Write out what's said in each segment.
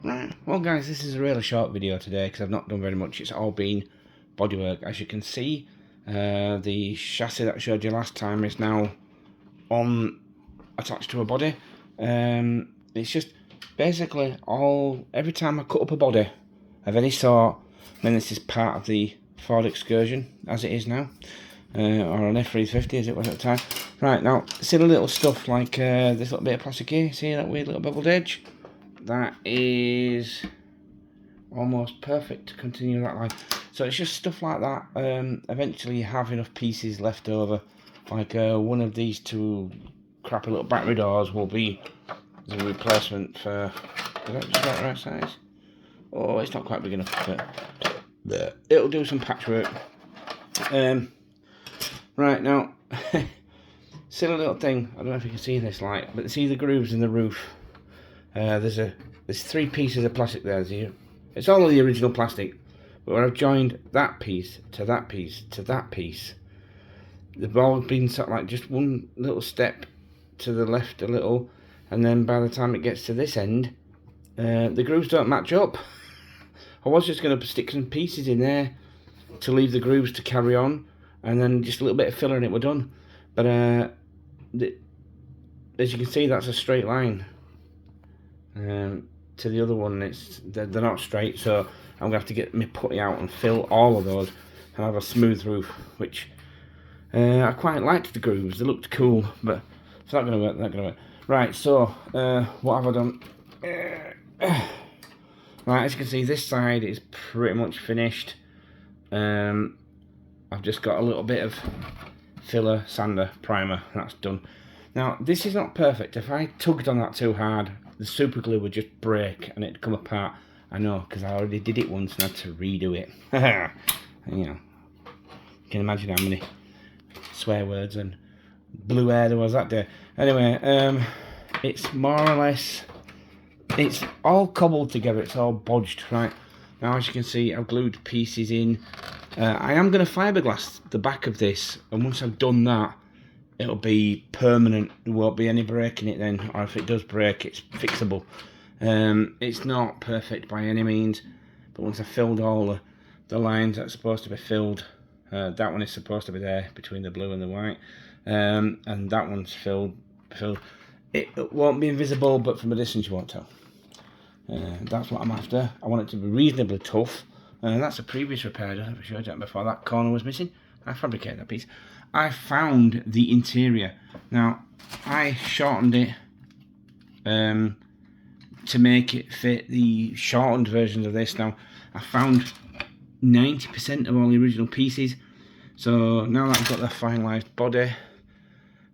Right, well guys, this is a really short video today because I've not done very much. It's all been bodywork. As you can see, the chassis that I showed you last time is now attached to a body. It's just basically every time I cut up a body of any sort, then this is part of the Ford Excursion as it is now, or an F350 as it was at the time. Right, now see the little stuff like this little bit of plastic here, see that weird little beveled edge? That is almost perfect to continue that line. So it's just stuff like that. Eventually you have enough pieces left over, like one of these two crappy little battery doors will be the replacement for, is that just about the right size? Oh, it's not quite big enough, but it'll do some patchwork. Right, now silly little thing, I don't know if you can see this light, but see the grooves in the roof. There's three pieces of plastic there. It's all of the original plastic, but where I've joined that piece to that piece to that piece, they've all been sort of like just one little step to the left a little, and then by the time it gets to this end, the grooves don't match up. I was just going to stick some pieces in there to leave the grooves to carry on, and then just a little bit of filler and it were done. But as you can see, that's a straight line. To the other one, they're not straight, so I'm gonna have to get my putty out and fill all of those and have a smooth roof, which I quite liked the grooves. They looked cool, but it's not gonna work. Right, so what have I done? Right, as you can see, this side is pretty much finished. I've just got a little bit of filler, sander, primer. That's done. Now this is not perfect. If I tugged on that too hard, the super glue would just break and it'd come apart. I know, because I already did it once and had to redo it. You know, you can imagine how many swear words and blue air there was that day. Anyway, it's more or less, it's all cobbled together, it's all bodged. Right, now as you can see, I've glued pieces in. I am going to fiberglass the back of this, and once I've done that, it'll be permanent. There won't be any break in it then, or if it does break, it's fixable. It's not perfect by any means, but once I've filled all the lines that's supposed to be filled, that one is supposed to be there between the blue and the white, and that one's filled. It won't be invisible, but from a distance you won't tell. That's what I'm after. I want it to be reasonably tough. That's a previous repair. I don't know if I showed you that before. That corner was missing. I fabricated that piece. I found the interior. Now, I shortened it to make it fit the shortened versions of this. Now, I found 90% of all the original pieces. So now that I've got the finalised body,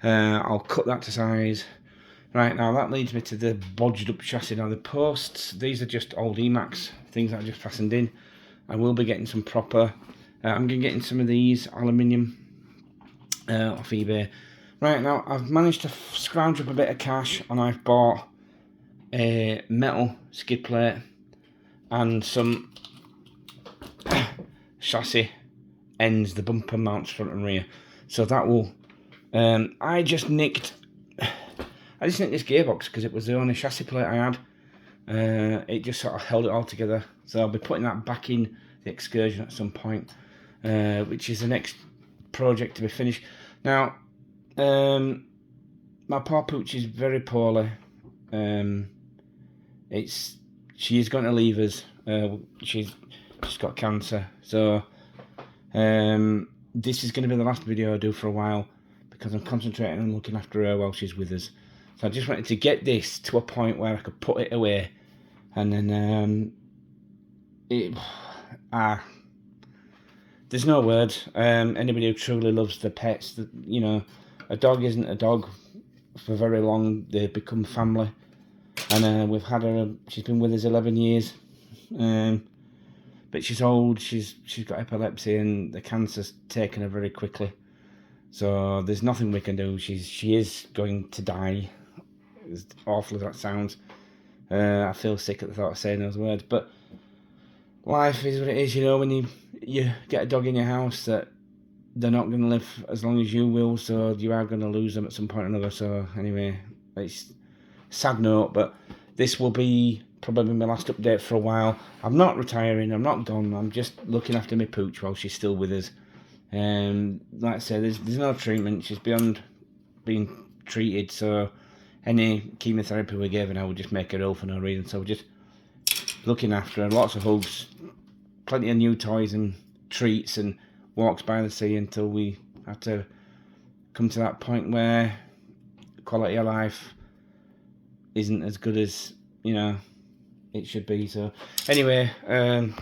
I'll cut that to size. Right, now that leads me to the bodged up chassis. Now the posts, these are just old Emacs, things that I just fastened in. I will be getting some proper, I'm going to get in some of these aluminium off eBay. Right, now I've managed to scrounge up a bit of cash and I've bought a metal skid plate and some chassis ends, the bumper mounts front and rear. So that will, I just nicked this gearbox because it was the only chassis plate I had. It just sort of held it all together, so I'll be putting that back in the Excursion at some point, which is the next project to be finished. Now, my poor pooch is very poorly. She is going to leave us. She's got cancer, so this is going to be the last video I do for a while because I'm concentrating on looking after her while she's with us. So I just wanted to get this to a point where I could put it away, and then there's no words. Anybody who truly loves the pets, you know, a dog isn't a dog for very long. They become family, and we've had her. She's been with us 11 years, but she's old. She's got epilepsy, and the cancer's taken her very quickly. So there's nothing we can do. She is going to die. As awful as that sounds, I feel sick at the thought of saying those words, but life is what it is, you know. When you get a dog in your house, that they're not going to live as long as you will, so you are going to lose them at some point or another. So anyway, it's a sad note, but this will be probably my last update for a while. I'm not retiring, I'm not gone, I'm just looking after my pooch while she's still with us. Like I say, there's no treatment, she's beyond being treated, so any chemotherapy we gave her now would just make her ill for no reason. So we're just looking after her, lots of hugs, plenty of new toys and treats, and walks by the sea until we have to come to that point where quality of life isn't as good as, you know, it should be. So anyway, I'm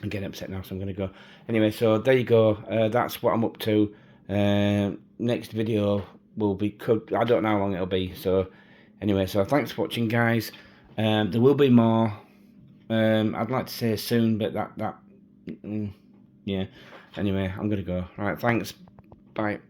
getting upset now, so I'm going to go. Anyway, so there you go. That's what I'm up to. Next video will be, I don't know how long it'll be. So anyway, so thanks for watching, guys. There will be more. I'd like to say soon, but yeah. Anyway, I'm going to go. All right, thanks. Bye.